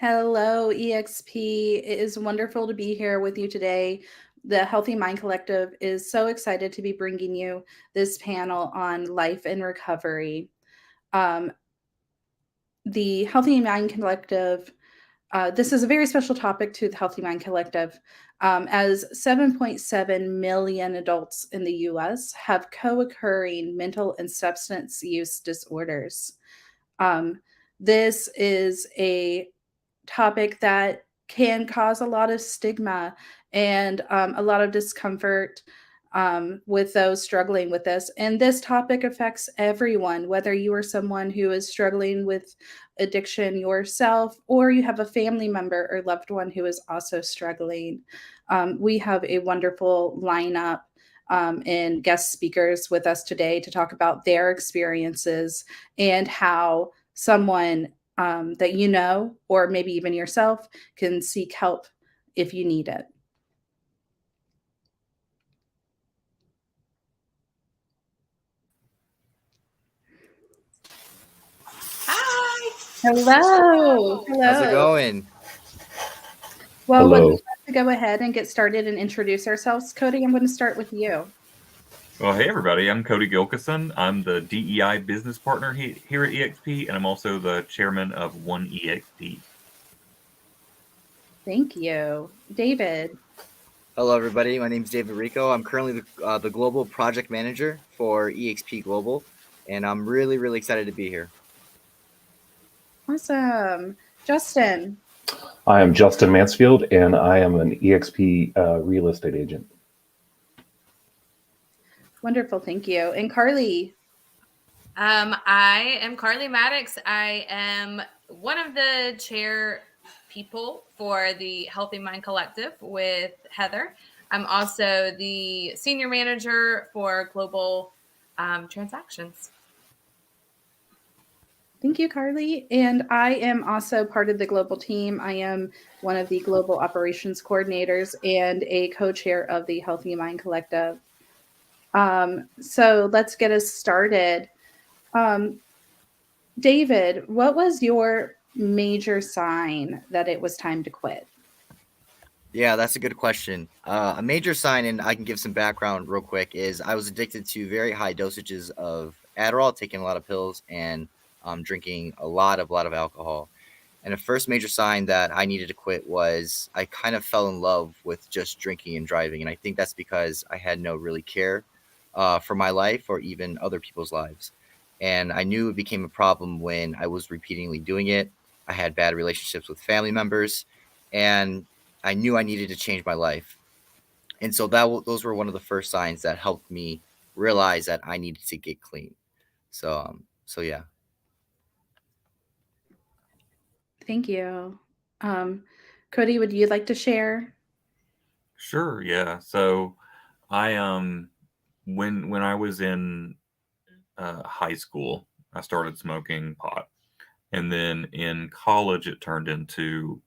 Hello, EXP. It is wonderful to be here with you today. The Healthy Mind Collective is so excited to be bringing you this panel on life and recovery. Um, the Healthy Mind Collective, this is a very special topic to the Healthy Mind Collective, as 7.7 million adults in the US have co occurring mental and substance use disorders. Um, this is a topic that can cause a lot of stigma and a lot of discomfort with those struggling with this. And this topic affects everyone, whether you are someone who is struggling with addiction yourself, or you have a family member or loved one who is also struggling. We have a wonderful lineup and guest speakers with us today to talk about their experiences and how someone that you know, or maybe even yourself, can seek help if you need it. Hi. Hello. How's it going? Well, would Hello. you like to go ahead and get started and introduce ourselves? Cody, I'm going to start with you. Well, hey everybody, I'm Cody Gilkison. I'm the DEI business partner here at EXP, and I'm also the chairman of One EXP. Thank you. David. Hello, everybody. My name is David Rico. I'm currently the global project manager for EXP Global, and I'm really, really excited to be here. Awesome. Justin. I am Justin Mansfield, and I am an EXP real estate agent. Wonderful. Thank you. And Carly. I am Carly Maddox. I am one of the chair people for the Healthy Mind Collective with Heather. I'm also the senior manager for global transactions. Thank you, Carly. And I am also part of the global team. I am one of the global operations coordinators and a co-chair of the Healthy Mind Collective. So let's get us started. David, what was your major sign that it was time to quit? Yeah, that's a good question. A major sign, and I can give some background real quick, is I was addicted to very high dosages of Adderall, taking a lot of pills, and drinking a lot of alcohol. And the first major sign that I needed to quit was I kind of fell in love with just drinking and driving. And I think that's because I had no really care for my life or even other people's lives. And I knew it became a problem when I was repeatedly doing it. I had bad relationships with family members, and I knew I needed to change my life. And so those were one of the first signs that helped me realize that I needed to get clean. So yeah. Thank you. Cody, would you like to share? Sure, yeah. So I when I was in high school, I started smoking pot, and then in college it turned into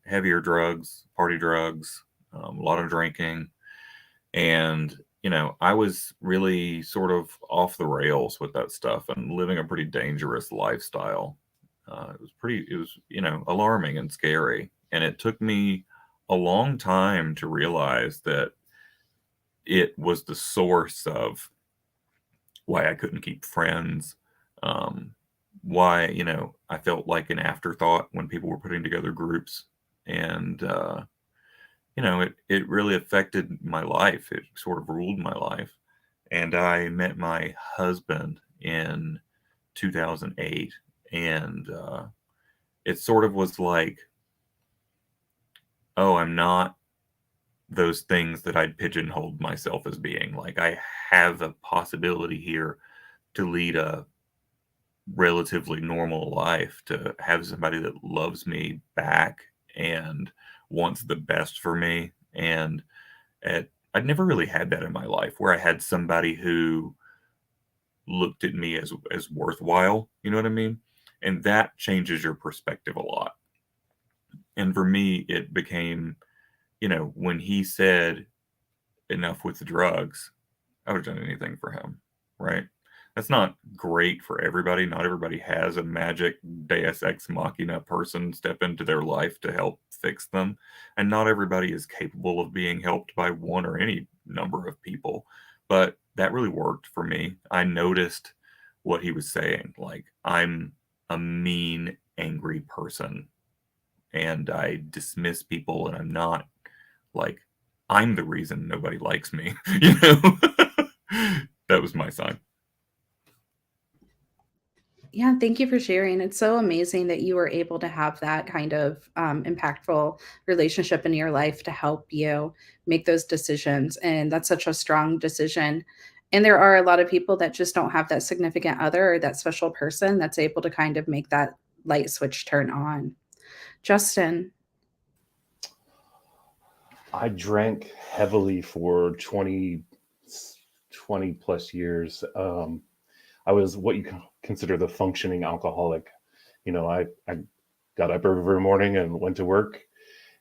heavier drugs, party drugs, a lot of drinking, and I was really sort of off the rails with that stuff and living a pretty dangerous lifestyle. It was alarming and scary, and it took me a long time to realize that it was the source of why I couldn't keep friends, why I felt like an afterthought when people were putting together groups, and it really affected my life. It sort of ruled my life. And I met my husband in 2008, and it sort of was like, oh, I'm not those things that I'd pigeonholed myself as being. Like, I have a possibility here to lead a relatively normal life, to have somebody that loves me back and wants the best for me. And I'd never really had that in my life, where I had somebody who looked at me as worthwhile. You know what I mean? And that changes your perspective a lot. And for me, it became, when he said enough with the drugs, I would have done anything for him, right? That's not great for everybody. Not everybody has a magic Deus Ex Machina person step into their life to help fix them. And not everybody is capable of being helped by one or any number of people. But that really worked for me. I noticed what he was saying. Like, I'm a mean, angry person, and I dismiss people, and I'm not like, I'm the reason nobody likes me. That was my sign. Yeah, thank you for sharing. It's so amazing that you were able to have that kind of impactful relationship in your life to help you make those decisions. And that's such a strong decision. And there are a lot of people that just don't have that significant other or that special person that's able to kind of make that light switch turn on. Justin. I drank heavily for 20 plus years. I was what you consider the functioning alcoholic. I got up every morning and went to work.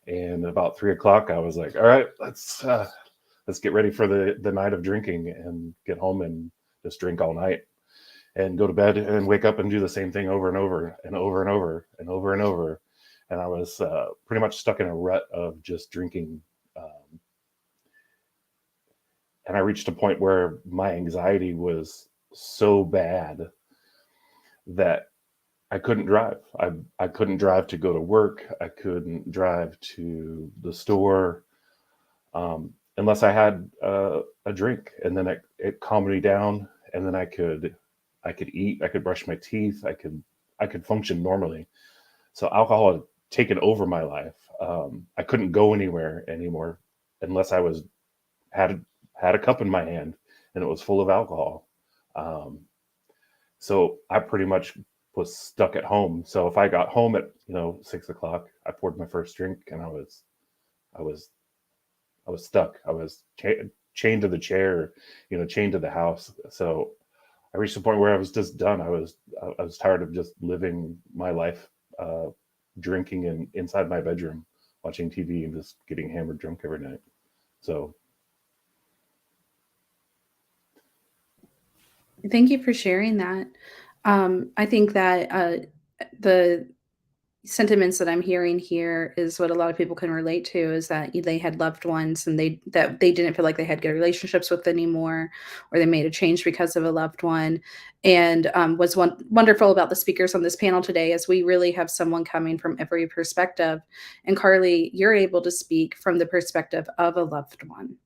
And about 3 o'clock, I was like, all right, let's get ready for the night of drinking, and get home and just drink all night, and go to bed and wake up and do the same thing over and over and over and over and over and over. And I was pretty much stuck in a rut of just drinking. And I reached a point where my anxiety was so bad that I couldn't drive. I couldn't drive to go to work. I couldn't drive to the store unless I had a drink, and then it calmed me down, and then I could eat. I could brush my teeth. I could function normally. So alcohol had taken over my life. I couldn't go anywhere anymore unless I had a cup in my hand and it was full of alcohol. So I pretty much was stuck at home. So if I got home at 6 o'clock, I poured my first drink, and I was stuck. I was chained to the chair, chained to the house. So I reached a point where I was just done. I was tired of just living my life, drinking inside my bedroom, watching TV, and just getting hammered drunk every night. So Thank you for sharing that. I think that the sentiments that I'm hearing here is what a lot of people can relate to, is that they had loved ones and they didn't feel like they had good relationships with anymore, or they made a change because of a loved one. And what's wonderful about the speakers on this panel today is we really have someone coming from every perspective. And Carly, you're able to speak from the perspective of a loved one.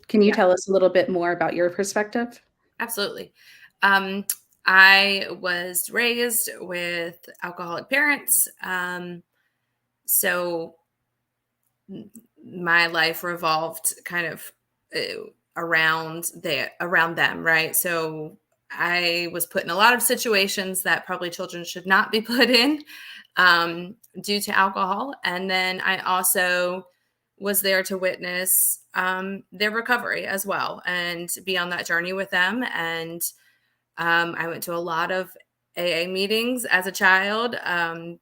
Can you tell us a little bit more about your perspective? Absolutely. I was raised with alcoholic parents. So my life revolved kind of around them, right? So I was put in a lot of situations that probably children should not be put in due to alcohol. And then I also was there to witness their recovery as well, and be on that journey with them. And I went to a lot of AA meetings as a child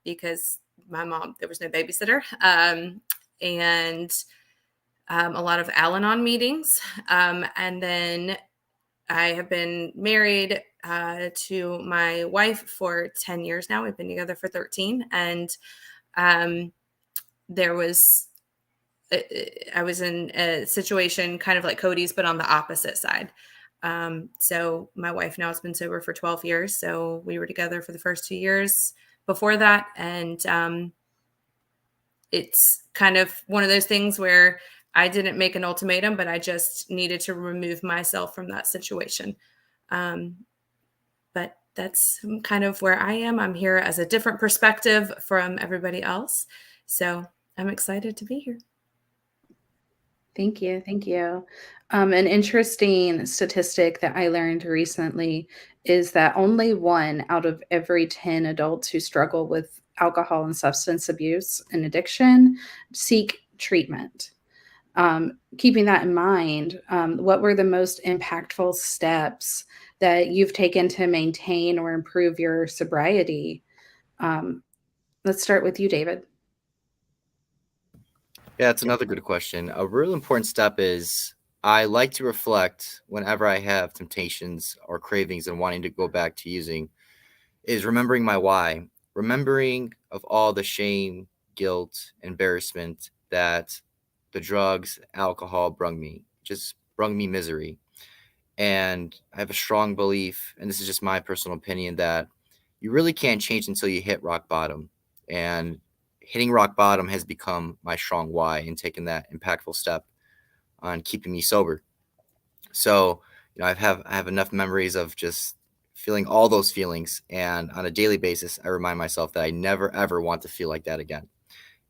because there was no babysitter, and a lot of Al-Anon meetings. And then I have been married to my wife for 10 years now. We've been together for 13. And I was in a situation kind of like Cody's, but on the opposite side. So my wife now has been sober for 12 years. So we were together for the first 2 years before that. And it's kind of one of those things where I didn't make an ultimatum, but I just needed to remove myself from that situation. But that's kind of where I am. I'm here as a different perspective from everybody else. So I'm excited to be here. Thank you. Thank you. An interesting statistic that I learned recently is that only 1 out of every 10 adults who struggle with alcohol and substance abuse and addiction seek treatment. Keeping that in mind, what were the most impactful steps that you've taken to maintain or improve your sobriety? Um, let's start with you, David. Yeah, that's another good question. A real important step is I like to reflect whenever I have temptations or cravings and wanting to go back to using, is remembering my why, remembering of all the shame, guilt, embarrassment that the drugs, alcohol brung me, just brung me misery. And I have a strong belief, and this is just my personal opinion, that you really can't change until you hit rock bottom. And hitting rock bottom has become my strong why in taking that impactful step on keeping me sober. So, I have enough memories of just feeling all those feelings, and on a daily basis, I remind myself that I never ever want to feel like that again.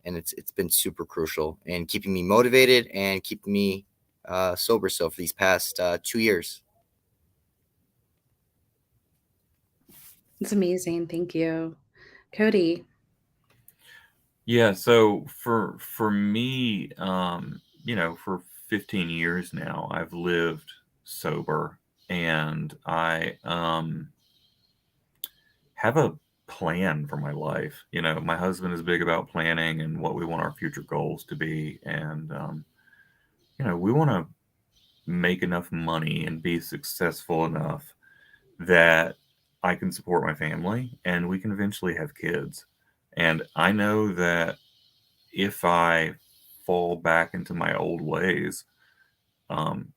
And it's been super crucial in keeping me motivated and keeping me sober. So for these past 2 years. It's amazing. Thank you. Cody. Yeah, so for me, for 15 years now, I've lived sober, and I have a plan for my life. My husband is big about planning and what we want our future goals to be, and we want to make enough money and be successful enough that I can support my family and we can eventually have kids. And I know that if I fall back into my old ways, um,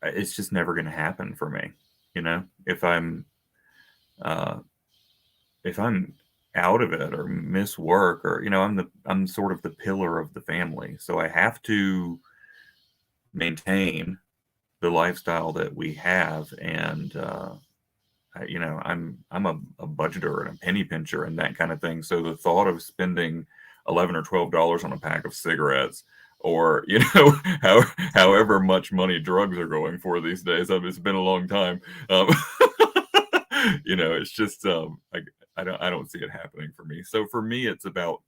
it's just never going to happen for me. You know, uh, if I'm out of it or miss work, or I'm sort of the pillar of the family, so I have to maintain the lifestyle that we have. And I'm a budgeter and a penny pincher and that kind of thing. So the thought of spending $11 or $12 on a pack of cigarettes, or however much money drugs are going for these days, it's been a long time. Um, it's just I don't see it happening for me. So for me, it's about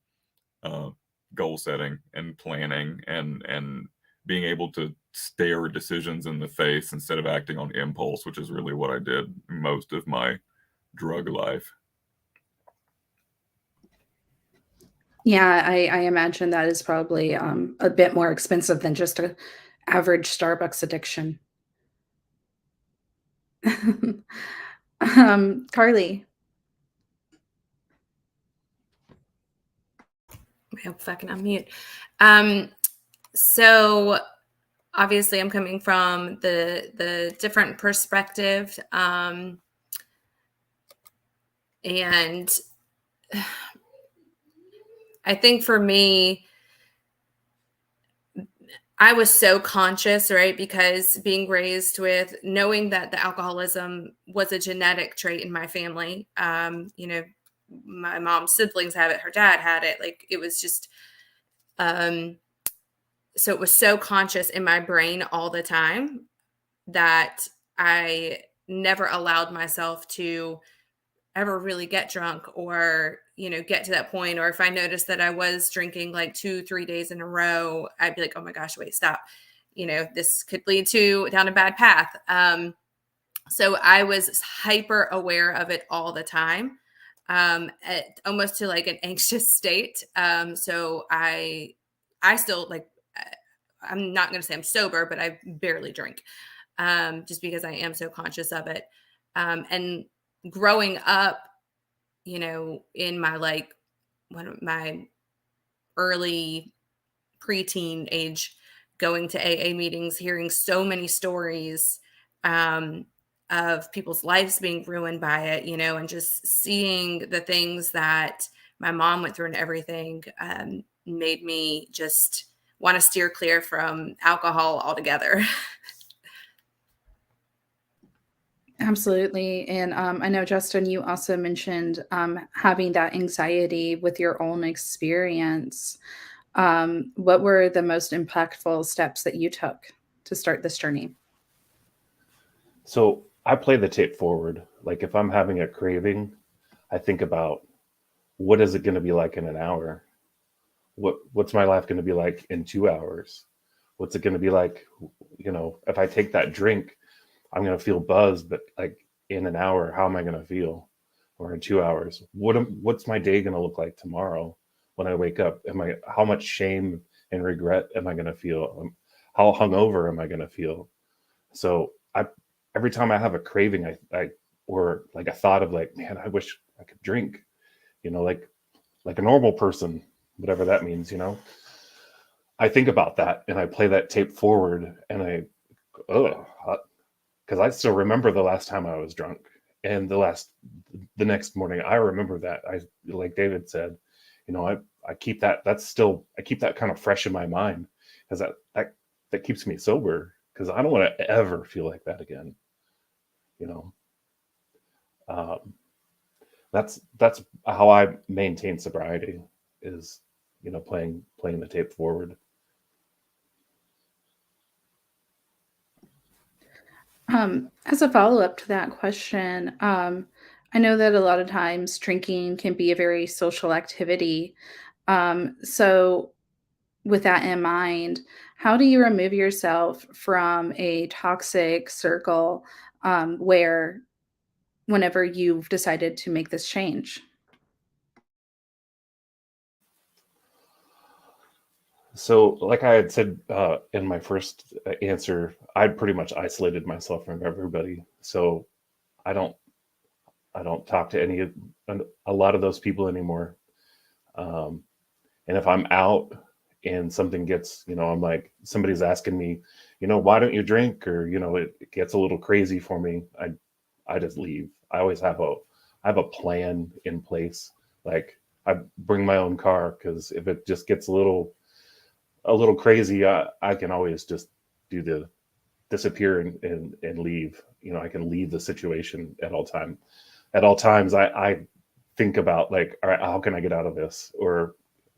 uh, goal setting and planning, and being able to stare decisions in the face instead of acting on impulse, which is really what I did most of my drug life. Yeah, I imagine that is probably a bit more expensive than just a average Starbucks addiction. Carly. I hope I can unmute. So obviously I'm coming from the different perspective. And I think for me, I was so conscious, right? Because being raised with knowing that the alcoholism was a genetic trait in my family. My mom's siblings have it, her dad had it. Like it was just, so it was so conscious in my brain all the time that I never allowed myself to ever really get drunk, or get to that point. Or if I noticed that I was drinking like 2-3 days in a row, I'd be like, oh my gosh, wait, stop, this could lead to down a bad path. So I was hyper aware of it all the time, almost to like an anxious state. So I still like, I'm not going to say I'm sober, but I barely drink, just because I am so conscious of it. And growing up, in my like one of my early preteen age, going to AA meetings, hearing so many stories of people's lives being ruined by it, and just seeing the things that my mom went through and everything, made me just want to steer clear from alcohol altogether. Absolutely. And I know, Justin, you also mentioned having that anxiety with your own experience. What were the most impactful steps that you took to start this journey? So I play the tape forward. Like if I'm having a craving, I think about what is it going to be like in an hour? What's my life going to be like in 2 hours? What's it going to be like? If I take that drink, I'm going to feel buzzed, but like in an hour, how am I going to feel? Or in 2 hours, what's my day going to look like tomorrow when I wake up? How much shame and regret am I going to feel? How hungover am I going to feel? So every time I have a craving, or like a thought of like, man, I wish I could drink, like a normal person, whatever that means, I think about that and I play that tape forward and because I still remember the last time I was drunk and the next morning. I remember that. Like David said, I keep that. I keep that kind of fresh in my mind because that keeps me sober because I don't want to ever feel like that again. Um, that's how I maintain sobriety is, playing the tape forward. As a follow-up to that question, I know that a lot of times drinking can be a very social activity. So with that in mind, how do you remove yourself from a toxic circle, where whenever you've decided to make this change? So, like I had said in my first answer, I pretty much isolated myself from everybody. So I don't talk to a lot of those people anymore. Um, and if I'm out and something gets, I'm like somebody's asking me, why don't you drink? Or it gets a little crazy for me. I just leave. I always have a plan in place. Like I bring my own car because if it just gets a little crazy, I can always just do the disappear and leave. I can leave the situation at all time. At all times, I think about like, all right, how can I get out of this? Or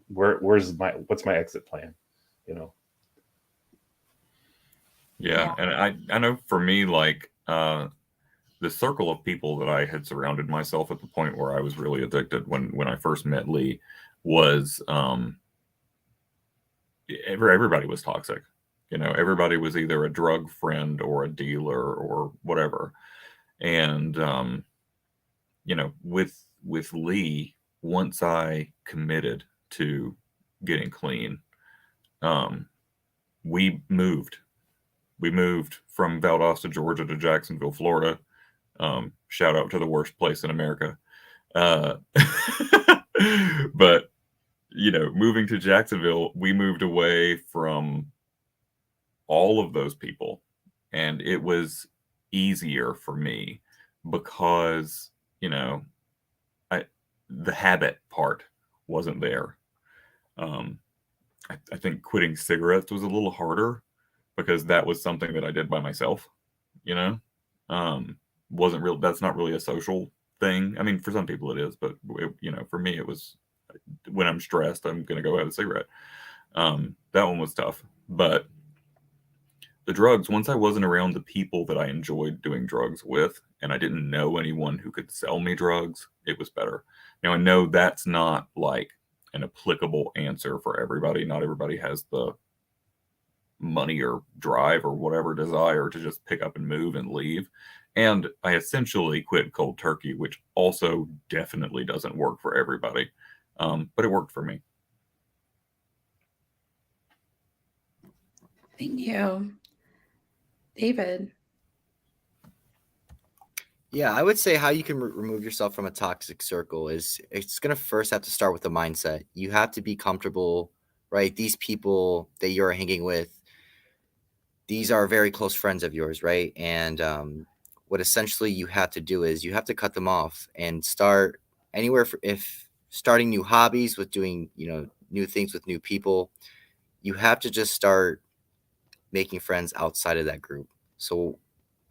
what's my exit plan? Yeah, and I know for me, like the circle of people that I had surrounded myself at the point where I was really addicted when I first met Lee was everybody was toxic. Everybody was either a drug friend or a dealer or whatever. And with Lee, once I committed to getting clean, we moved. We moved from Valdosta, Georgia to Jacksonville, Florida. Shout out to the worst place in America. But moving to Jacksonville, we moved away from all of those people, and it was easier for me because the habit part wasn't there. I think quitting cigarettes was a little harder because that was something that I did by myself. Wasn't real. That's not really a social thing. I mean, for some people it is, but for me it was when I'm stressed, I'm gonna go have a cigarette. That one was tough, but the drugs, once I wasn't around the people that I enjoyed doing drugs with, and I didn't know anyone who could sell me drugs, it was better. Now, I know that's not like an applicable answer for everybody. Not everybody has the money or drive or whatever desire to just pick up and move and leave. And I essentially quit cold turkey, which also definitely doesn't work for everybody. But it worked for me. Thank you. David. Yeah, I would say how you can remove yourself from a toxic circle is it's going to first have to start with the mindset. You have to be comfortable, right? These people that you're hanging with, these are very close friends of yours, right? And what essentially you have to do is you have to cut them off and start anywhere. If starting new hobbies with doing, new things with new people, you have to just start making friends outside of that group. So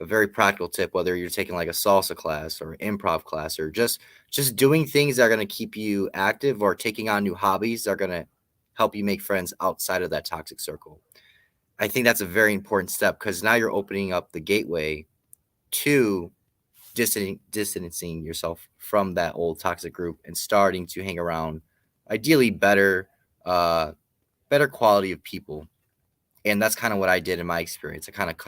a very practical tip, whether you're taking like a salsa class or improv class or just doing things that are going to keep you active or taking on new hobbies that are going to help you make friends outside of that toxic circle. I think that's a very important step because now you're opening up the gateway to distancing yourself from that old toxic group and starting to hang around ideally better quality of people. And that's kind of what I did in my experience. I kind of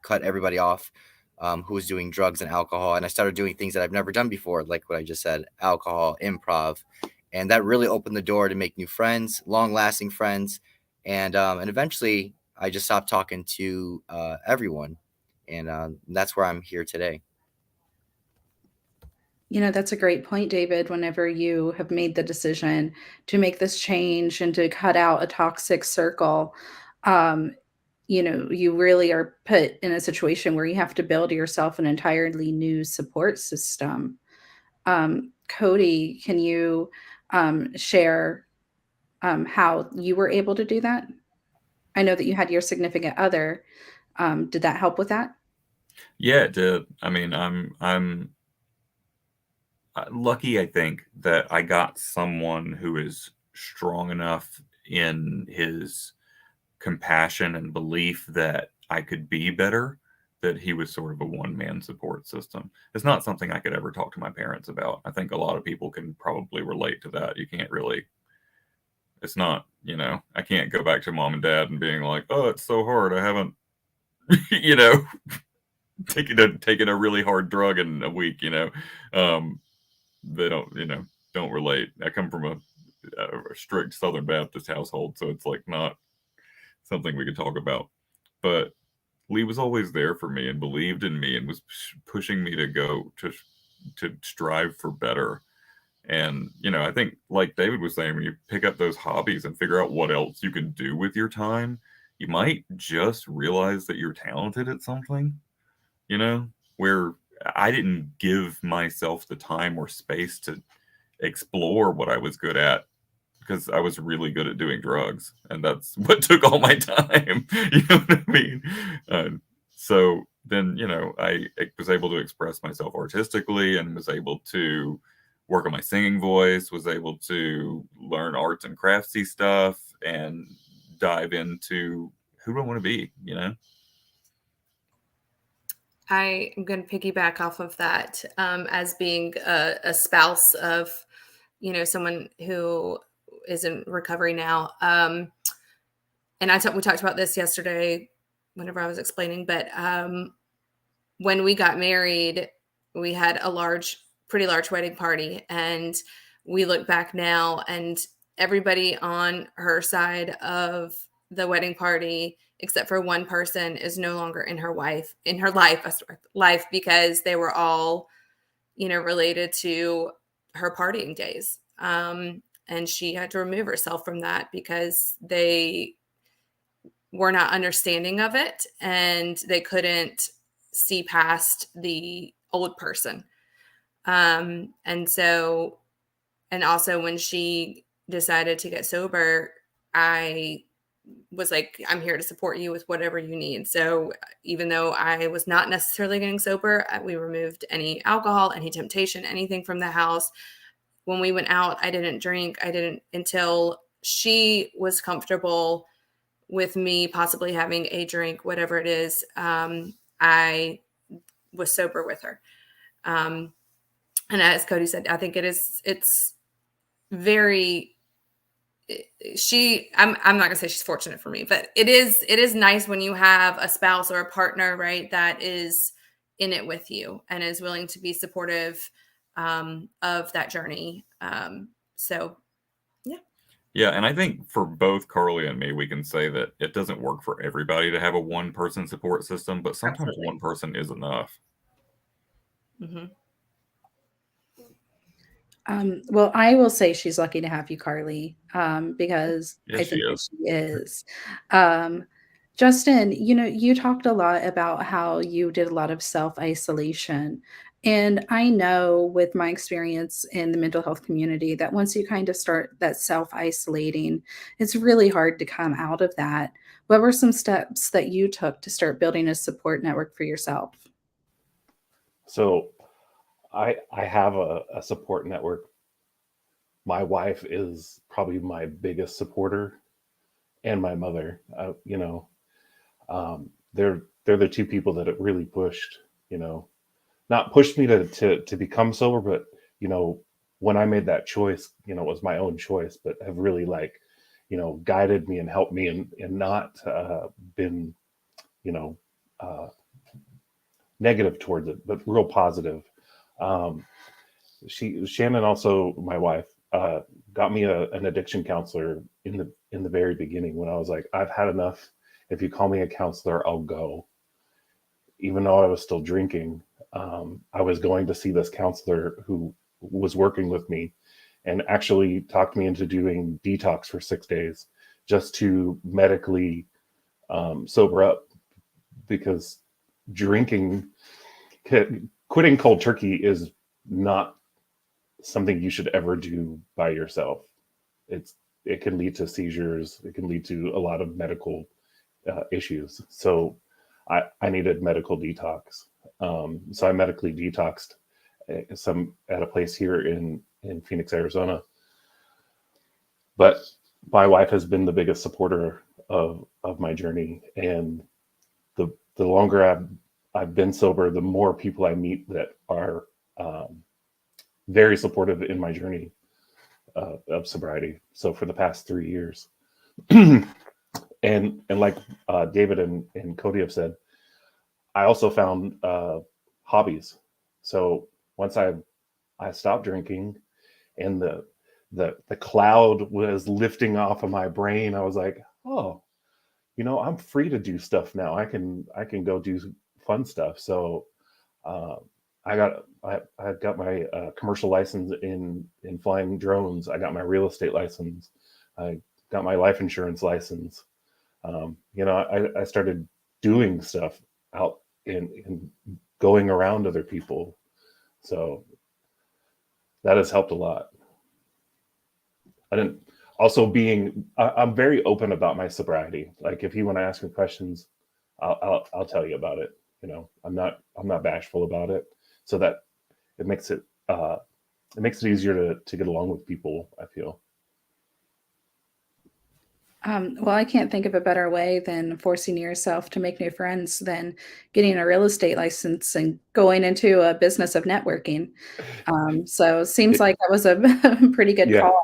cut everybody off who was doing drugs and alcohol, and I started doing things that I've never done before, like what I just said: alcohol, improv, and that really opened the door to make new friends, long-lasting friends, and eventually I just stopped talking to everyone, and that's where I'm here today. That's a great point, David. Whenever you have made the decision to make this change and to cut out a toxic circle, um, you really are put in a situation where you have to build yourself an entirely new support system. Cody, can you share how you were able to do that? I know that you had your significant other. Did that help with that? Yeah, it did. I mean, I'm lucky, I think, that I got someone who is strong enough in his compassion and belief that I could be better, that he was sort of a one-man support system. It's not something I could ever talk to my parents about. I think a lot of people can probably relate to that. You can't really, it's not, I can't go back to mom and dad and being like, oh, it's so hard. I haven't, you know, taken a really hard drug in a week, they don't relate. I come from a strict Southern Baptist household, so it's like not something we could talk about. But Lee was always there for me and believed in me and was pushing me to go to strive for better. And I think, like David was saying, when you pick up those hobbies and figure out what else you can do with your time, you might just realize that you're talented at something, where I didn't give myself the time or space to explore what I was good at because I was really good at doing drugs, and that's what took all my time. You know what I mean? So then, I was able to express myself artistically and was able to work on my singing voice, was able to learn arts and craftsy stuff and dive into who do I want to be, I am going to piggyback off of that as being a spouse of, someone who is in recovery now. And we talked about this yesterday whenever I was explaining, but when we got married, we had a pretty large wedding party, and we look back now and everybody on her side of the wedding party, except for one person, is no longer in her life because they were all, related to her partying days. And she had to remove herself from that because they were not understanding of it and they couldn't see past the old person. And also when she decided to get sober, I was like, I'm here to support you with whatever you need. So even though I was not necessarily getting sober, we removed any alcohol, any temptation, anything from the house. When we went out, I didn't drink. I didn't until she was comfortable with me possibly having a drink, whatever it is. I was sober with her. And as Cody said, I think it's very, I'm not gonna say she's fortunate for me, but it is nice when you have a spouse or a partner, right, that is in it with you and is willing to be supportive of that journey. So yeah, and I think for both Carly and me, we can say that it doesn't work for everybody to have a one-person support system, but sometimes Absolutely. one person is enough. mm-hmm. Well, I will say she's lucky to have you, Carly, because Yes, I she think that is. she is. Justin, you talked a lot about how you did a lot of self-isolation. And I know with my experience in the mental health community that once you kind of start that self-isolating, it's really hard to come out of that. What were some steps that you took to start building a support network for yourself? So I have a support network my wife is probably my biggest supporter, and my mother. They're the two people that it really pushed. Not pushed me to become sober, but when I made that choice, it was my own choice, but have really guided me and helped me, and not been you know uh, negative towards it, but real positive. Um, Shannon, also my wife, got me an addiction counselor in the very beginning, when I was like, I've had enough. If you call me a counselor, I'll go. Even though I was still drinking, I was going to see this counselor who was working with me, and actually talked me into doing detox for 6 days, just to medically sober up, because drinking, quitting cold turkey is not something you should ever do by yourself. It can lead to seizures. It can lead to a lot of medical issues. So I needed medical detox. So I medically detoxed at a place here in Phoenix, Arizona. But my wife has been the biggest supporter of my journey, and the longer I've been sober, the more people I meet that are very supportive in my journey of sobriety. So for the past 3 years, and like David and Cody have said, I also found hobbies. So once I stopped drinking, and the cloud was lifting off of my brain, I was like, oh, I'm free to do stuff now. I can go do fun stuff. So uh, I got my commercial license in flying drones. I got my real estate license. I got my life insurance license. I started doing stuff out in going around other people. So that has helped a lot. I didn't also I'm very open about my sobriety. Like, if you want to ask me questions, I'll tell you about it. I'm not bashful about it, so that it makes it easier to get along with people, I feel. Well, I can't think of a better way than forcing yourself to make new friends than getting a real estate license and going into a business of networking. So it seems like that was a pretty good Yeah, call.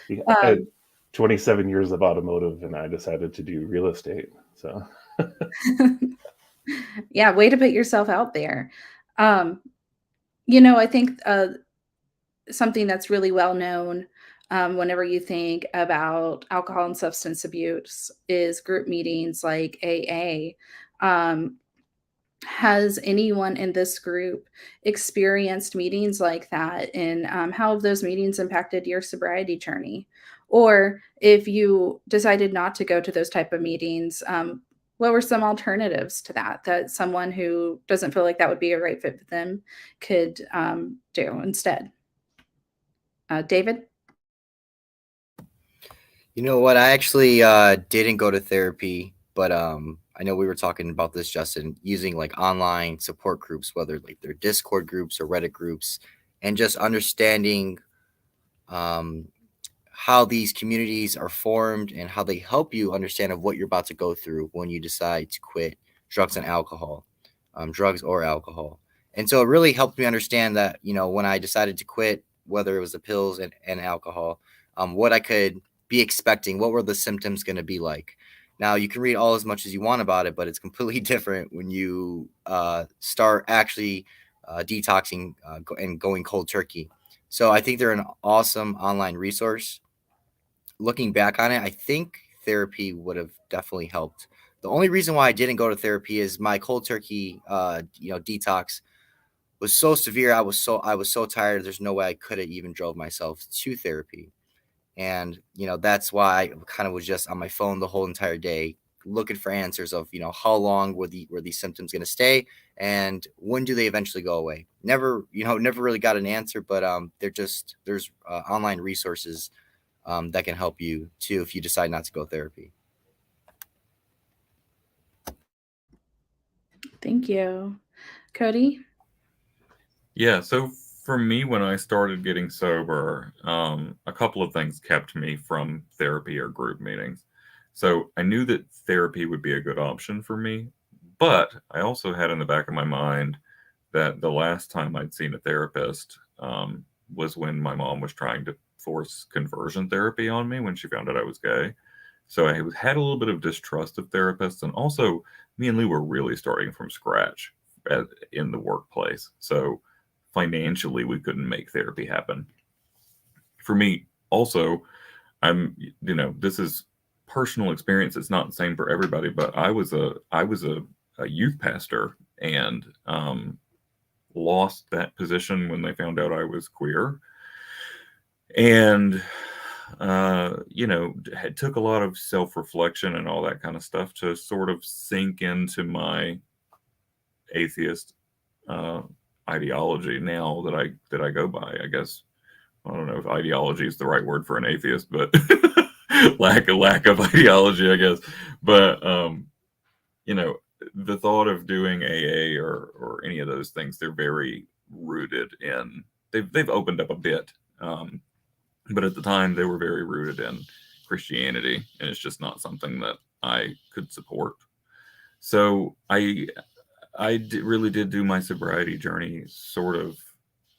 yeah. I had 27 years of automotive, and I decided to do real estate. So Yeah, way to put yourself out there. I think something that's really well known, whenever you think about alcohol and substance abuse, is group meetings like AA. Um, has anyone in this group experienced meetings like that? And how have those meetings impacted your sobriety journey? Or if you decided not to go to those type of meetings, what were some alternatives to that someone who doesn't feel like that would be a right fit for them could do instead? David? You know what? I actually didn't go to therapy, but I know we were talking about this, Justin, using like online support groups, whether like they're Discord groups or Reddit groups, and just understanding um, how these communities are formed and how they help you understand of what you're about to go through when you decide to quit drugs and alcohol, drugs or alcohol. And so it really helped me understand that, when I decided to quit, whether it was the pills and alcohol, what I could be expecting, what were the symptoms going to be like. Now, you can read all as much as you want about it, but it's completely different when you start actually detoxing and going cold turkey. So I think they're an awesome online resource. Looking back on it, I think therapy would have definitely helped. The only reason why I didn't go to therapy is my cold turkey, detox was so severe. I was so tired. There's no way I could have even drove myself to therapy. And, that's why I kind of was just on my phone the whole entire day, looking for answers of, how long were these symptoms going to stay, and when do they eventually go away? Never really got an answer, but there's online resources that can help you too if you decide not to go therapy. Thank you. Cody? Yeah. So for me, when I started getting sober, a couple of things kept me from therapy or group meetings. So I knew that therapy would be a good option for me, but I also had in the back of my mind that the last time I'd seen a therapist was when my mom was trying to force conversion therapy on me when she found out I was gay. So I had a little bit of distrust of therapists, and also me and Lou were really starting from scratch in the workplace. So financially, we couldn't make therapy happen. For me, also, this is personal experience. It's not the same for everybody, but I was a youth pastor and lost that position when they found out I was queer, and it took a lot of self-reflection and all that kind of stuff to sort of sink into my atheist ideology now that I go by. I guess I don't know if ideology is the right word for an atheist, but lack of ideology, I guess. But the thought of doing AA or any of those things, they're very rooted in. They've opened up a bit, but at the time they were very rooted in Christianity, and it's just not something that I could support. So really did do my sobriety journey sort of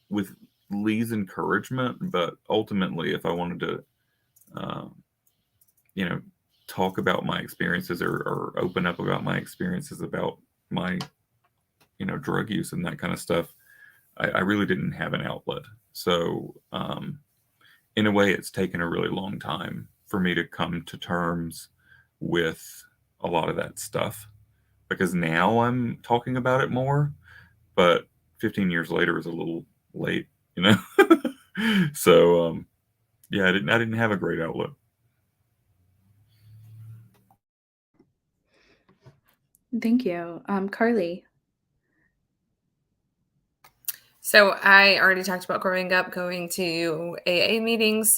with Lee's encouragement, but ultimately, if I wanted to, talk about my experiences or open up about my experiences about my, drug use and that kind of stuff, I really didn't have an outlet. So, in a way, it's taken a really long time for me to come to terms with a lot of that stuff, because now I'm talking about it more, but 15 years later is a little late, So, yeah, I didn't have a great outlet. Thank you. Carly. So I already talked about growing up, going to AA meetings,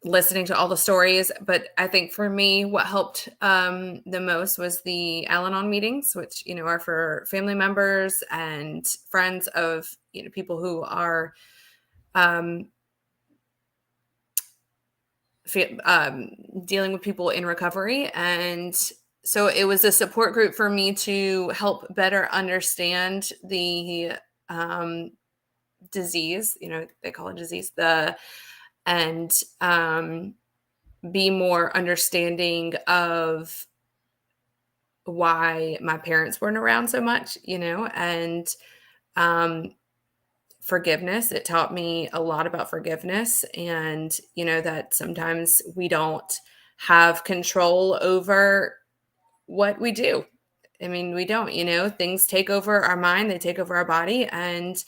listening to all the stories. But I think for me, what helped the most was the Al-Anon meetings, which, are for family members and friends of, people who are dealing with people in recovery. And so it was a support group for me to help better understand the disease, they call it disease, and be more understanding of why my parents weren't around so much, and forgiveness. It taught me a lot about forgiveness, and, that sometimes we don't have control over what we do. I mean, we don't, things take over our mind, they take over our body, and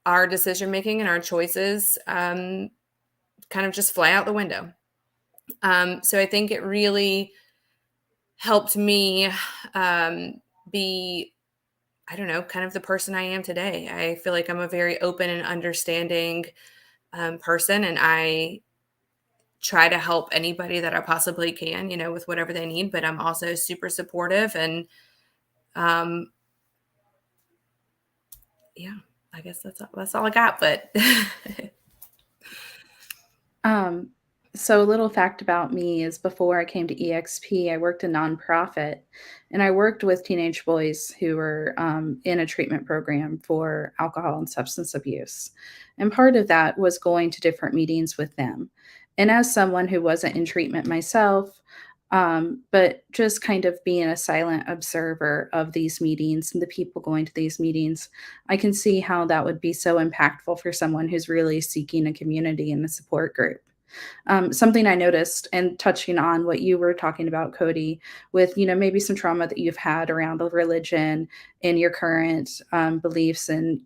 our decision making and our choices kind of just fly out the window. So I think it really helped me be, I don't know, kind of the person I am today. I feel like I'm a very open and understanding person, and I try to help anybody that I possibly can, with whatever they need, but I'm also super supportive. And yeah, I guess that's all I got, but So a little fact about me is before I came to EXP, I worked a nonprofit, and I worked with teenage boys who were in a treatment program for alcohol and substance abuse. And part of that was going to different meetings with them. And as someone who wasn't in treatment myself, but just kind of being a silent observer of these meetings and the people going to these meetings, I can see how that would be so impactful for someone who's really seeking a community and a support group. Something I noticed, and touching on what you were talking about, Cody, with maybe some trauma that you've had around the religion and your current beliefs, and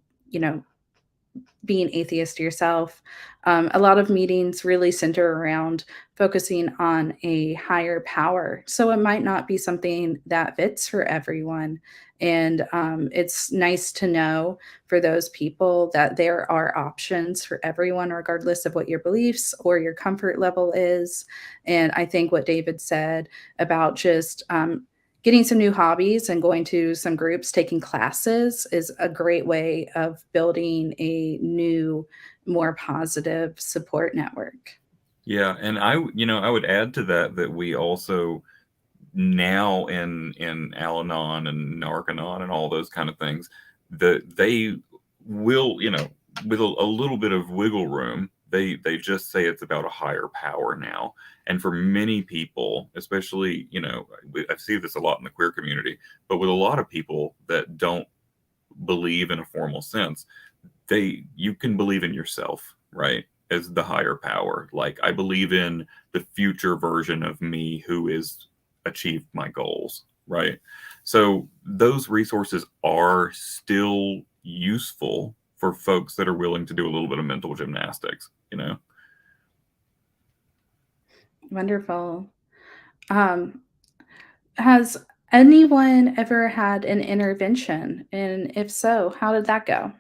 being atheist yourself. A lot of meetings really center around focusing on a higher power. So it might not be something that fits for everyone. And it's nice to know for those people that there are options for everyone, regardless of what your beliefs or your comfort level is. And I think what David said about just getting some new hobbies and going to some groups, taking classes is a great way of building a new, more positive support network. Yeah, and I would add to that that we also now in Al-Anon and Narcanon and all those kind of things, that they will, with a little bit of wiggle room, they just say it's about a higher power now. And for many people, especially, I see this a lot in the queer community, but with a lot of people that don't believe in a formal sense, you can believe in yourself, right? As the higher power. Like, I believe in the future version of me who is achieved my goals, right? So those resources are still useful for folks that are willing to do a little bit of mental gymnastics, Wonderful. Um, has anyone ever had an intervention? And if so, how did that go?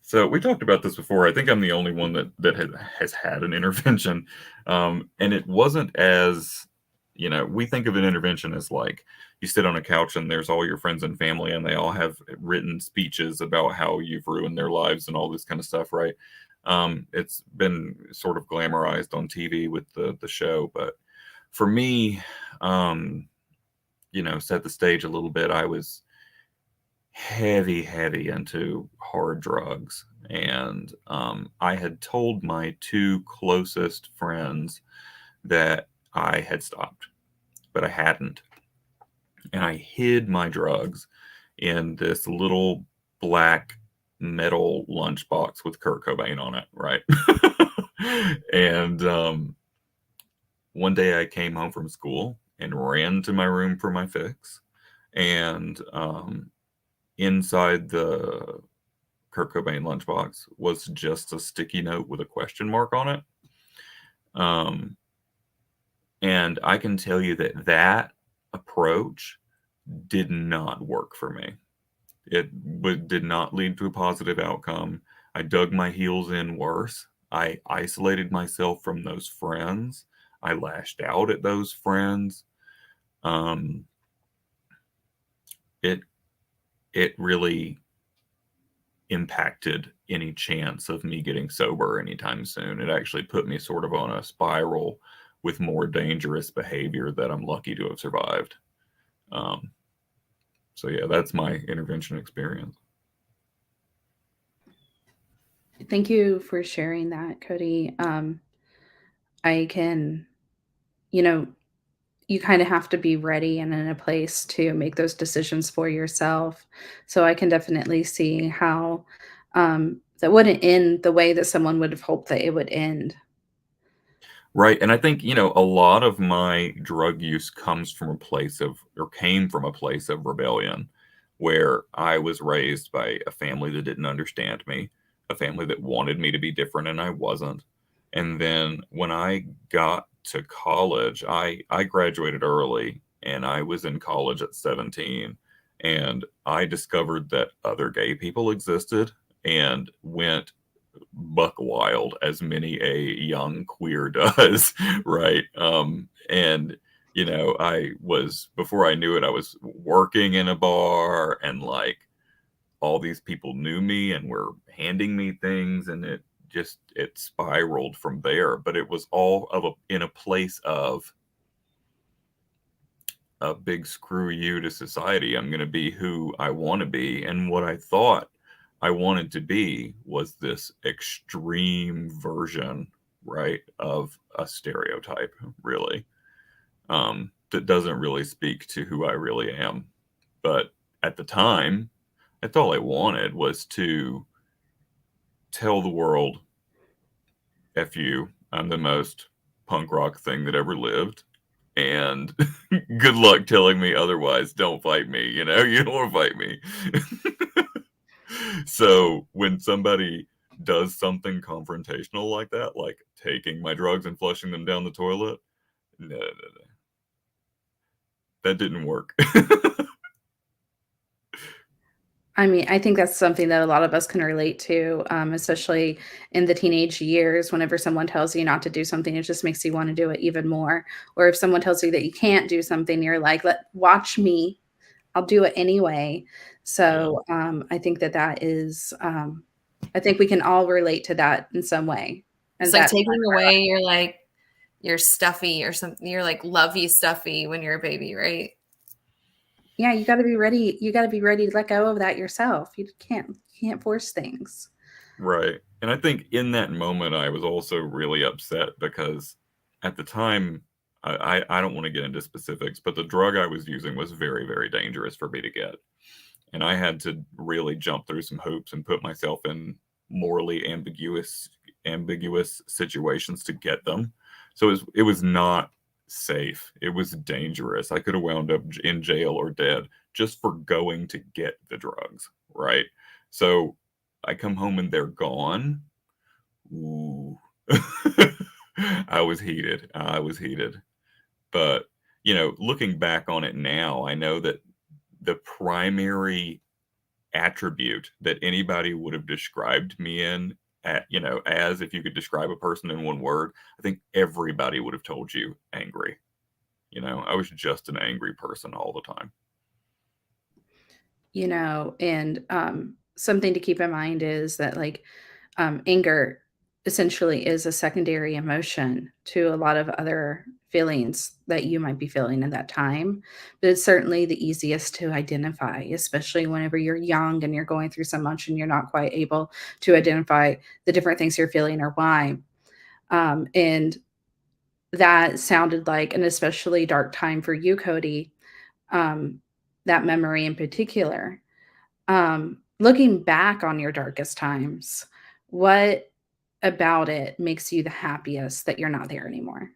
So we talked about this before. I think I'm the only one that has had an intervention. And it wasn't as, we think of an intervention as like you sit on a couch and there's all your friends and family and they all have written speeches about how you've ruined their lives and all this kind of stuff, right? It's been sort of glamorized on TV with the show. But for me, set the stage a little bit. I was heavy into hard drugs, and I had told my two closest friends that I had stopped, but I hadn't, and I hid my drugs in this little black metal lunchbox with Kurt Cobain on it, right? And one day I came home from school and ran to my room for my fix, and inside the Kurt Cobain lunchbox was just a sticky note with a question mark on it. And I can tell you that approach did not work for me. It did not lead to a positive outcome. I dug my heels in worse. I isolated myself from those friends. I lashed out at those friends. It really impacted any chance of me getting sober anytime soon. It actually put me sort of on a spiral with more dangerous behavior that I'm lucky to have survived. So yeah, that's my intervention experience. Thank you for sharing that, Cody. I can, you know, you kind of have to be ready and in a place to make those decisions for yourself. So I can definitely see how that wouldn't end the way that someone would have hoped that it would end. Right. And I think, a lot of my drug use came from a place of rebellion, where I was raised by a family that didn't understand me, a family that wanted me to be different and I wasn't. And then when I got to college, I graduated early and I was in college at 17, and I discovered that other gay people existed and went buck wild, as many a young queer does. Right? And I was, before I knew it, I was working in a bar, and like all these people knew me and were handing me things, and it spiraled from there. But it was all in a place of a big screw you to society. I'm going to be who I want to be. And what I thought I wanted to be was this extreme version, right, of a stereotype, really, that doesn't really speak to who I really am. But at the time, that's all I wanted, was to tell the world, F you, I'm the most punk rock thing that ever lived. And good luck telling me otherwise. Don't fight me. You don't want to fight me. So when somebody does something confrontational like that, like taking my drugs and flushing them down the toilet, no. That didn't work. I mean, I think that's something that a lot of us can relate to, especially in the teenage years. Whenever someone tells you not to do something, it just makes you want to do it even more. Or if someone tells you that you can't do something, you're like, "Let watch me. I'll do it anyway." Yeah. So I think that that is. I think we can all relate to that in some way, It's and like that taking away your stuffy or something, you're like lovey stuffy when you're a baby, right? yeah, you got to be ready. You got to be ready to let go of that yourself. You can't force things. Right. And I think in that moment, I was also really upset because at the time, I don't want to get into specifics, but the drug I was using was very, very dangerous for me to get. And I had to really jump through some hoops and put myself in morally ambiguous situations to get them. So it was not safe. It was dangerous. I could have wound up in jail or dead just for going to get the drugs, right? So I come home and they're gone. Ooh. I was heated. I was heated. But, looking back on it now, I know that the primary attribute that anybody would have described me as if you could describe a person in one word, I think everybody would have told you angry. I was just an angry person all the time. And something to keep in mind is that like anger essentially is a secondary emotion to a lot of other feelings that you might be feeling in that time, but it's certainly the easiest to identify, especially whenever you're young and you're going through so much and you're not quite able to identify the different things you're feeling or why. And that sounded like an especially dark time for you, Cody, um, that memory in particular. Looking back on your darkest times, what about it makes you the happiest that you're not there anymore?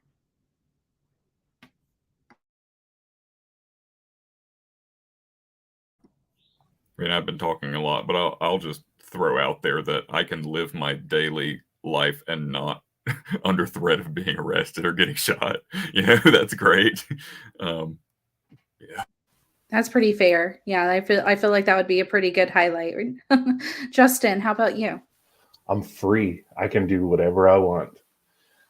I mean, I've been talking a lot, but I'll just throw out there that I can live my daily life and not under threat of being arrested or getting shot. That's great. Um, yeah. That's pretty fair. Yeah, I feel like that would be a pretty good highlight. Justin, how about you? I'm free. I can do whatever I want.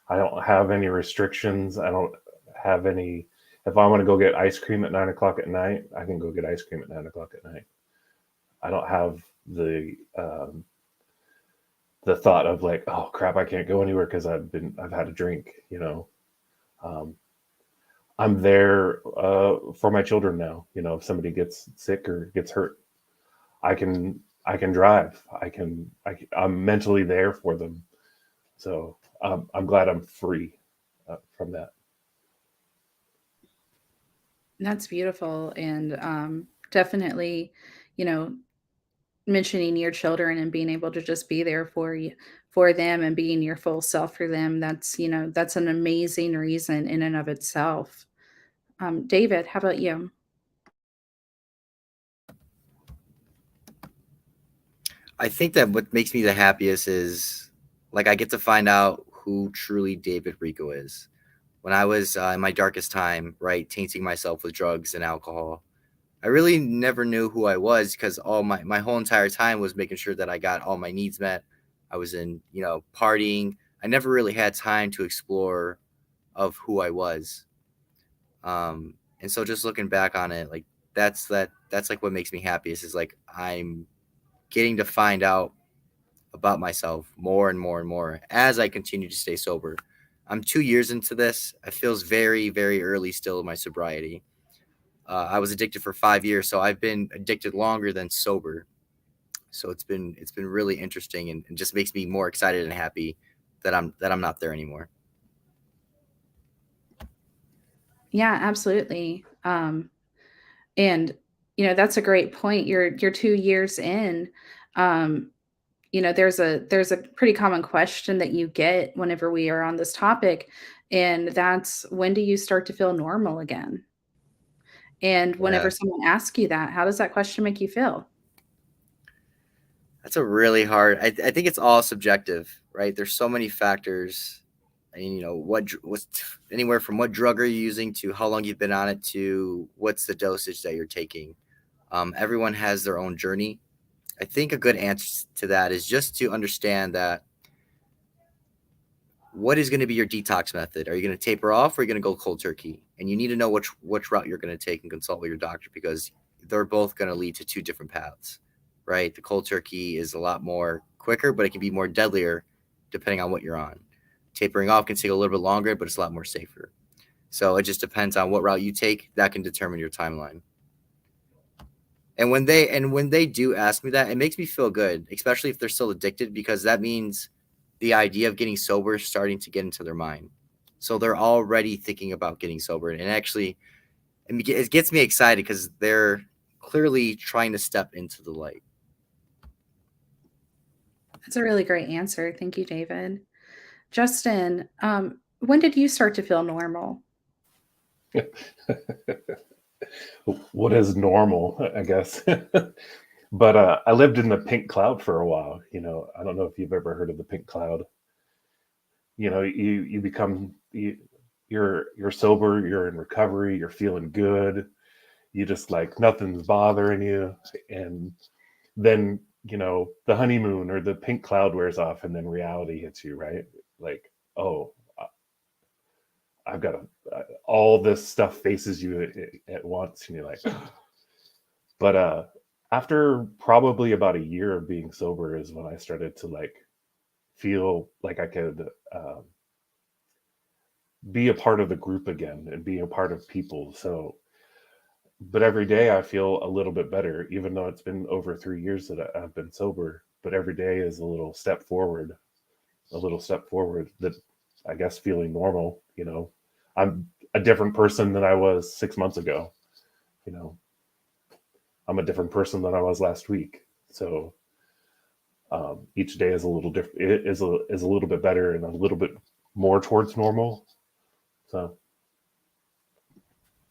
I don't have any restrictions. I don't have any. If I want to go get ice cream at 9 o'clock at night, I can go get ice cream at 9 o'clock at night. I don't have the thought of like, oh crap, I can't go anywhere because I've had a drink. Um, I'm there for my children now. If somebody gets sick or gets hurt, I can drive. I'm mentally there for them. So I'm glad I'm free from that. That's beautiful, and definitely, you know, mentioning your children and being able to just be there for you, for them, and being your full self for them. That's an amazing reason in and of itself. David, how about you? I think that what makes me the happiest is like I get to find out who truly David Rico is. When I was in my darkest time, right, tainting myself with drugs and alcohol, I really never knew who I was because all my whole entire time was making sure that I got all my needs met. I was in, partying. I never really had time to explore of who I was. And so just looking back on it, like that's like what makes me happiest is like I'm getting to find out about myself more and more and more as I continue to stay sober. I'm 2 years into this. It feels very, very early still in my sobriety. I was addicted for 5 years, so I've been addicted longer than sober. So it's been really interesting and just makes me more excited and happy that I'm not there anymore. Yeah, absolutely. And that's a great point. You're 2 years in. Um, there's a pretty common question that you get whenever we are on this topic, and that's when do you start to feel normal again? And whenever Yeah, someone asks you that, how does that question make you feel? that's a really hard. I think it's all subjective, right? There's so many factors. I mean, what's anywhere from what drug are you using to how long you've been on it to what's the dosage that you're taking. Everyone has their own journey. I think a good answer to that is just to understand that what is going to be your detox method? Are you going to taper off or are you going to go cold turkey? And you need to know which route you're going to take and consult with your doctor, because they're both going to lead to two different paths, right? The cold turkey is a lot more quicker, but it can be more deadlier depending on what you're on. Tapering off can take a little bit longer, but it's a lot more safer. So it just depends on what route you take. That can determine your timeline. And when they do ask me that, it makes me feel good, especially if they're still addicted, because that means the idea of getting sober is starting to get into their mind. So they're already thinking about getting sober. And actually, it gets me excited because they're clearly trying to step into the light. That's a really great answer. Thank you, David. Justin, when did you start to feel normal? What is normal, I guess. But I lived in the pink cloud for a while. I don't know if you've ever heard of the pink cloud. You become you're sober, you're in recovery, you're feeling good, you just like nothing's bothering you, and then the honeymoon or the pink cloud wears off, and then reality hits you, right? Like, oh, I've got all this stuff faces you at once, and you're like, but after probably about a year of being sober is when I started to like feel like I could be a part of the group again and be a part of people. So, but every day I feel a little bit better, even though it's been over 3 years that I've been sober. But every day is a little step forward, that I guess feeling normal. I'm a different person than I was 6 months ago. I'm a different person than I was last week. So each day is a little different. It is a little bit better and a little bit more towards normal. So,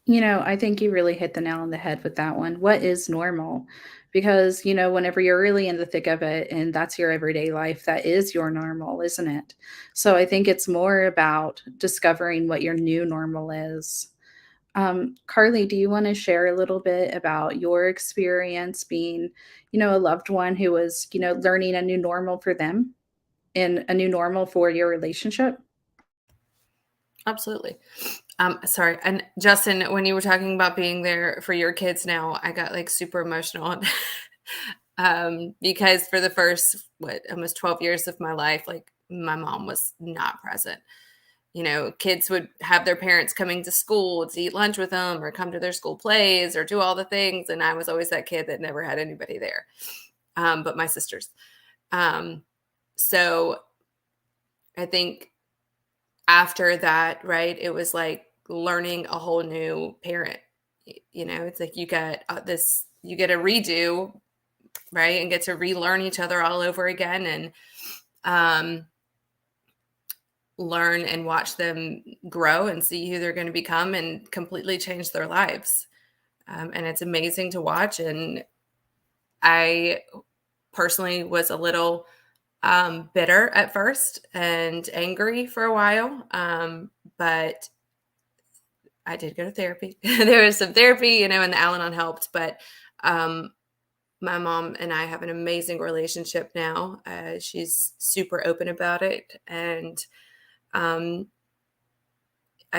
I think you really hit the nail on the head with that one. What is normal? Because, whenever you're really in the thick of it and that's your everyday life, that is your normal, isn't it? So I think it's more about discovering what your new normal is. Carly, do you want to share a little bit about your experience being, a loved one who was, learning a new normal for them and a new normal for your relationship? Absolutely. Sorry. And Justin, when you were talking about being there for your kids now, I got like super emotional. Because for the first, almost 12 years of my life, like my mom was not present. Kids would have their parents coming to school to eat lunch with them or come to their school plays or do all the things. And I was always that kid that never had anybody there, but my sisters. So I think after that, right, it was like learning a whole new parent. It's like you get you get a redo, right, and get to relearn each other all over again, and learn and watch them grow and see who they're going to become and completely change their lives. And it's amazing to watch. And I personally was a little bitter at first and angry for a while. But I did go to therapy. There was some therapy, and the Al-Anon helped. But my mom and I have an amazing relationship now. She's super open about it. And I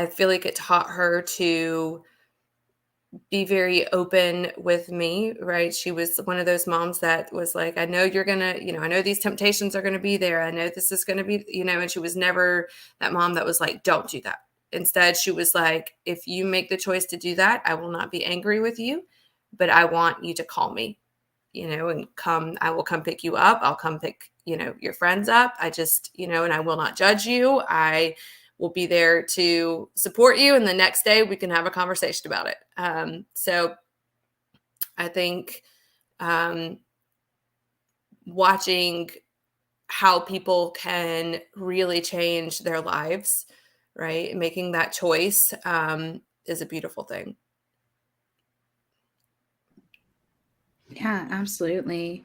feel like it taught her to be very open with me, right? She was one of those moms that was like, I know you're going to, I know these temptations are going to be there. I know this is going to be, and she was never that mom that was like, don't do that. Instead, she was like, if you make the choice to do that, I will not be angry with you, but I want you to call me, and I will come pick you up. I'll come pick, your friends up. I just, and I will not judge you. I will be there to support you. And the next day we can have a conversation about it. So I think watching how people can really change their lives, right? Making that choice is a beautiful thing. Yeah, absolutely.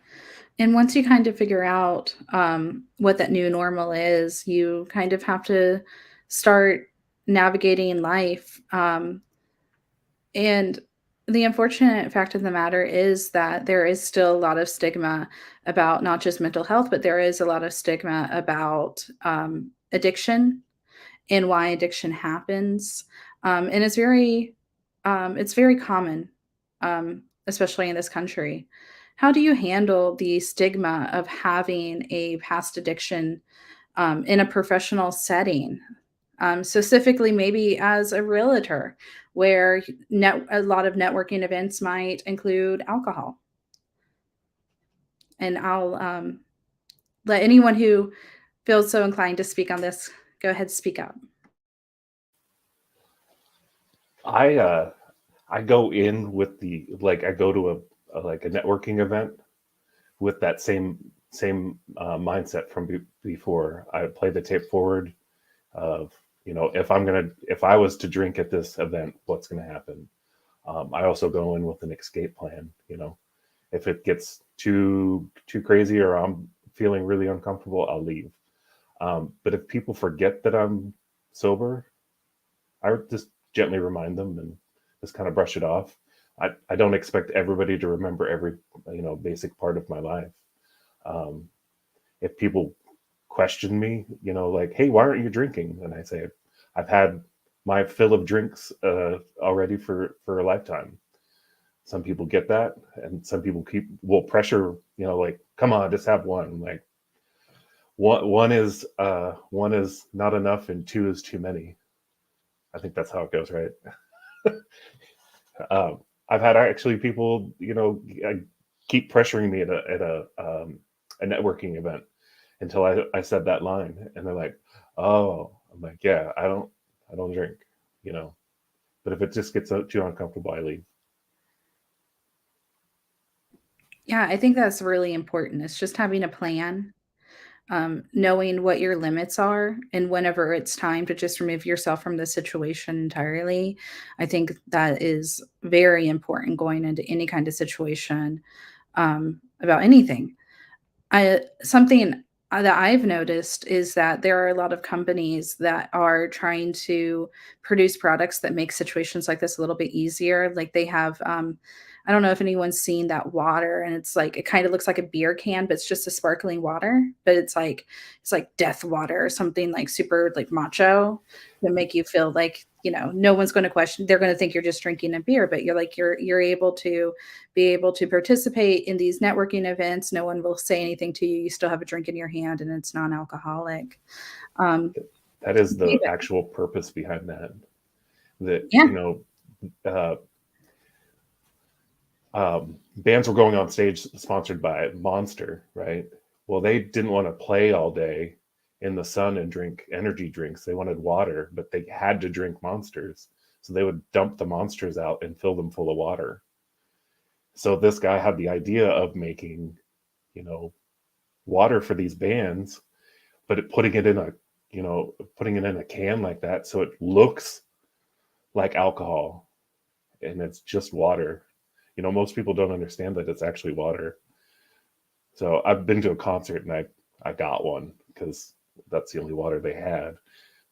And once you kind of figure out what that new normal is, you kind of have to start navigating life. And the unfortunate fact of the matter is that there is still a lot of stigma about not just mental health, but there is a lot of stigma about addiction and why addiction happens. And it's very common, especially in this country. How do you handle the stigma of having a past addiction in a professional setting? Specifically, maybe as a realtor, where a lot of networking events might include alcohol. And I'll let anyone who feels so inclined to speak on this go ahead, speak up. I go in with I go to a like a networking event with that same mindset from before. I play the tape forward of, if I was to drink at this event, what's going to happen. I also go in with an escape plan. If it gets too crazy or I'm feeling really uncomfortable, I'll leave. But if people forget that I'm sober, I would just gently remind them and just kind of brush it off. I don't expect everybody to remember every basic part of my life. If people question me, like, hey, why aren't you drinking? And I say, I've had my fill of drinks already for a lifetime. Some people get that, and some people will pressure, like, come on, just have one. Like, one is not enough, and two is too many. I think that's how it goes, right? I've had actually people, keep pressuring me at a networking event until I said that line, and they're like, "Oh," I'm like, "Yeah, I don't drink," But if it just gets too uncomfortable, I leave. Yeah, I think that's really important. It's just having a plan, knowing what your limits are, and whenever it's time to just remove yourself from the situation entirely. I think that is very important going into any kind of situation about anything. Something that I've noticed is that there are a lot of companies that are trying to produce products that make situations like this a little bit easier. Like they have, I don't know if anyone's seen that water, and it's like it kind of looks like a beer can, but it's just a sparkling water. But it's like death water or something like super like macho to make you feel like no one's going to question. They're going to think you're just drinking a beer, but you're able to be able to participate in these networking events. No one will say anything to you. You still have a drink in your hand, and it's non-alcoholic. That is the actual purpose behind that. Yeah. Bands were going on stage sponsored by Monster, right? Well, they didn't want to play all day in the sun and drink energy drinks. They wanted water, but they had to drink Monsters. So they would dump the Monsters out and fill them full of water. So this guy had the idea of making, water for these bands, but putting it in a can like that, so it looks like alcohol, and it's just water. Most people don't understand that it's actually water. So I've been to a concert and I got one because that's the only water they had.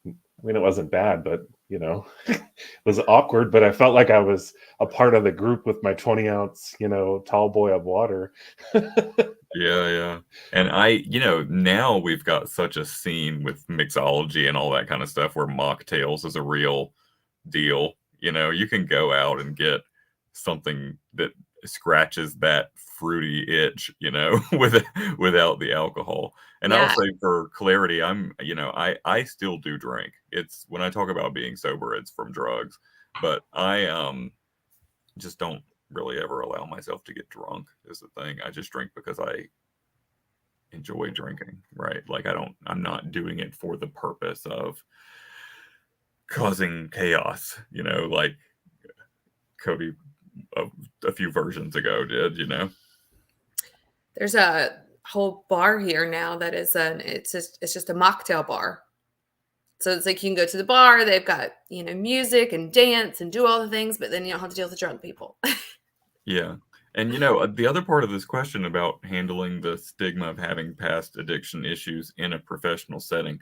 I mean, it wasn't bad, but it was awkward, but I felt like I was a part of the group with my 20-ounce, tall boy of water. Yeah. And now we've got such a scene with mixology and all that kind of stuff where mocktails is a real deal. You can go out and get something that scratches that fruity itch, without the alcohol. And Yeah. I'll say for clarity, I still do drink. It's when I talk about being sober, it's from drugs, but I just don't really ever allow myself to get drunk is the thing. I just drink because I enjoy drinking, right? Like I'm not doing it for the purpose of causing chaos, like Cody a few versions ago did, There's a whole bar here now that is it's just a mocktail bar. So it's like you can go to the bar, they've got, music and dance and do all the things, but then you don't have to deal with the drunk people. Yeah. And the other part of this question about handling the stigma of having past addiction issues in a professional setting,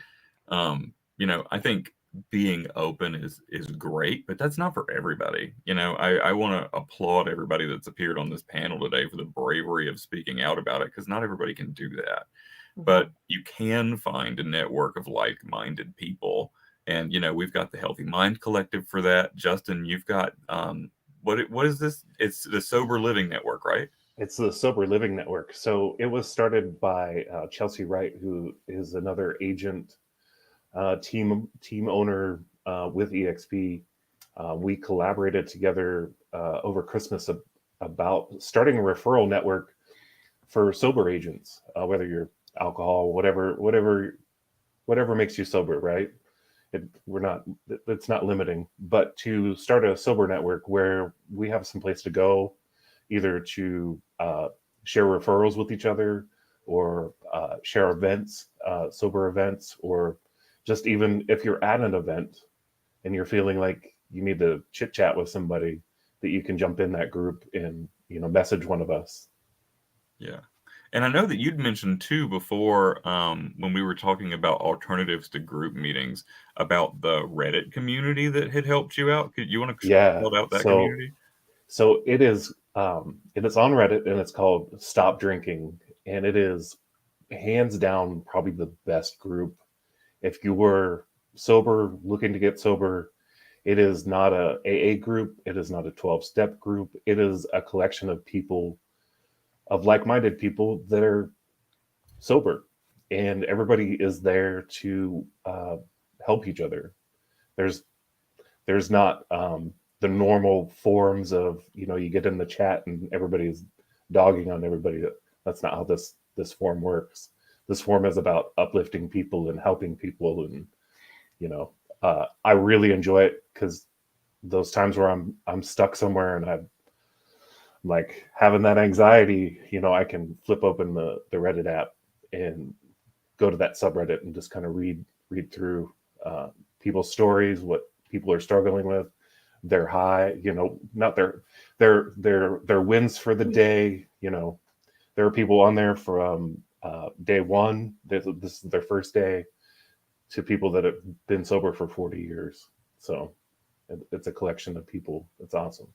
I think being open is great, but that's not for everybody. I want to applaud everybody that's appeared on this panel today for the bravery of speaking out about it, because not everybody can do that. But you can find a network of like-minded people, and we've got the Healthy Mind Collective for that. Justin, you've got what is this? It's the Sober Living Network, right? It's the Sober Living Network. So it was started by Chelsea Wright, who is another agent, team owner with EXP. We collaborated together over Christmas about starting a referral network for sober agents, whether you're alcohol, whatever makes you sober, right? It's not limiting, but to start a sober network where we have some place to go, either to share referrals with each other, or share events, sober events, or just even if you're at an event and you're feeling like you need to chit chat with somebody, that you can jump in that group and message one of us. Yeah. And I know that you'd mentioned too before, when we were talking about alternatives to group meetings, about the Reddit community that had helped you out. Could you want to shout out that community? So it is on Reddit, and it's called Stop Drinking, and it is hands down probably the best group. If you were sober, looking to get sober, it is not a AA group. It is not a 12-step group. It is a collection of people, of like-minded people that are sober, and everybody is there to help each other. There's not the normal forms of you get in the chat and everybody's dogging on everybody. That's not how this forum works. This forum is about uplifting people and helping people, and I really enjoy it, because those times where I'm stuck somewhere and I'm like having that anxiety, I can flip open the Reddit app and go to that subreddit and just kind of read through people's stories, what people are struggling with, their high, not their wins for the day. There are people on there from day one, this is their first day, to people that have been sober for 40 years. So it's a collection of people. It's awesome.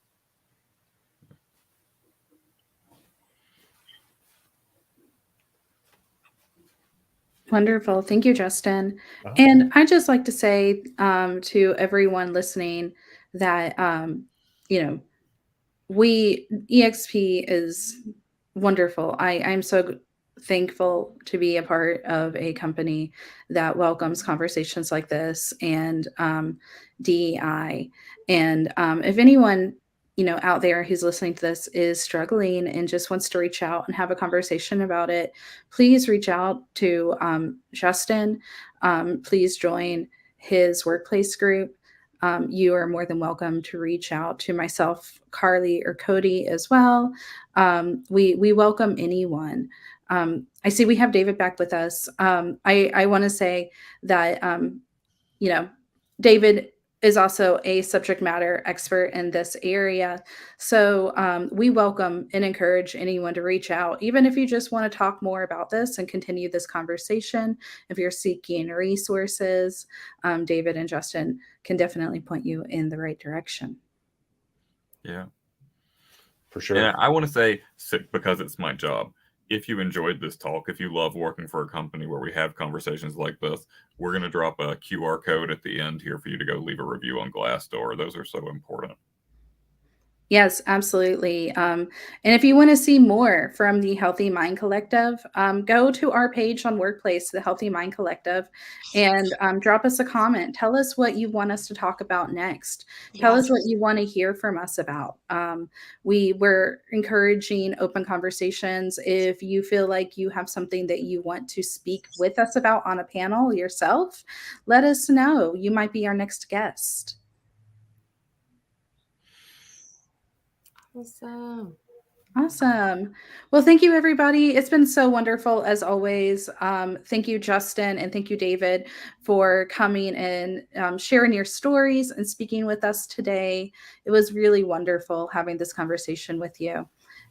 Wonderful. Thank you, Justin. And I'd just like to say to everyone listening that, EXP is wonderful. I'm so thankful to be a part of a company that welcomes conversations like this, and DEI. And if anyone out there who's listening to this is struggling and just wants to reach out and have a conversation about it, please reach out to Justin. Please join his workplace group. You are more than welcome to reach out to myself, Carly, or Cody as well. We welcome anyone. I see we have David back with us. I want to say that, David is also a subject matter expert in this area. So we welcome and encourage anyone to reach out, even if you just want to talk more about this and continue this conversation. If you're seeking resources, David and Justin can definitely point you in the right direction. Yeah, for sure. And I want to say, because it's my job, if you enjoyed this talk, if you love working for a company where we have conversations like this, we're going to drop a QR code at the end here for you to go leave a review on Glassdoor. Those are so important. Yes, absolutely. And if you want to see more from the Healthy Mind Collective, go to our page on Workplace, the Healthy Mind Collective, and drop us a comment. Tell us what you want us to talk about next. Tell us what you want to hear from us about. We're encouraging open conversations. If you feel like you have something that you want to speak with us about on a panel yourself, let us know. You might be our next guest. Awesome. Well, thank you, everybody. It's been so wonderful as always. Thank you, Justin, and thank you, David, for coming and sharing your stories and speaking with us today. It was really wonderful having this conversation with you.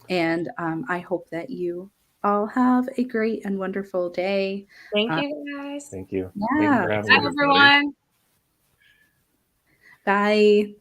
And I hope that you all have a great and wonderful day. Thank you, guys. Thank you. Yeah. Thank you for having Bye, me. everyone. Bye.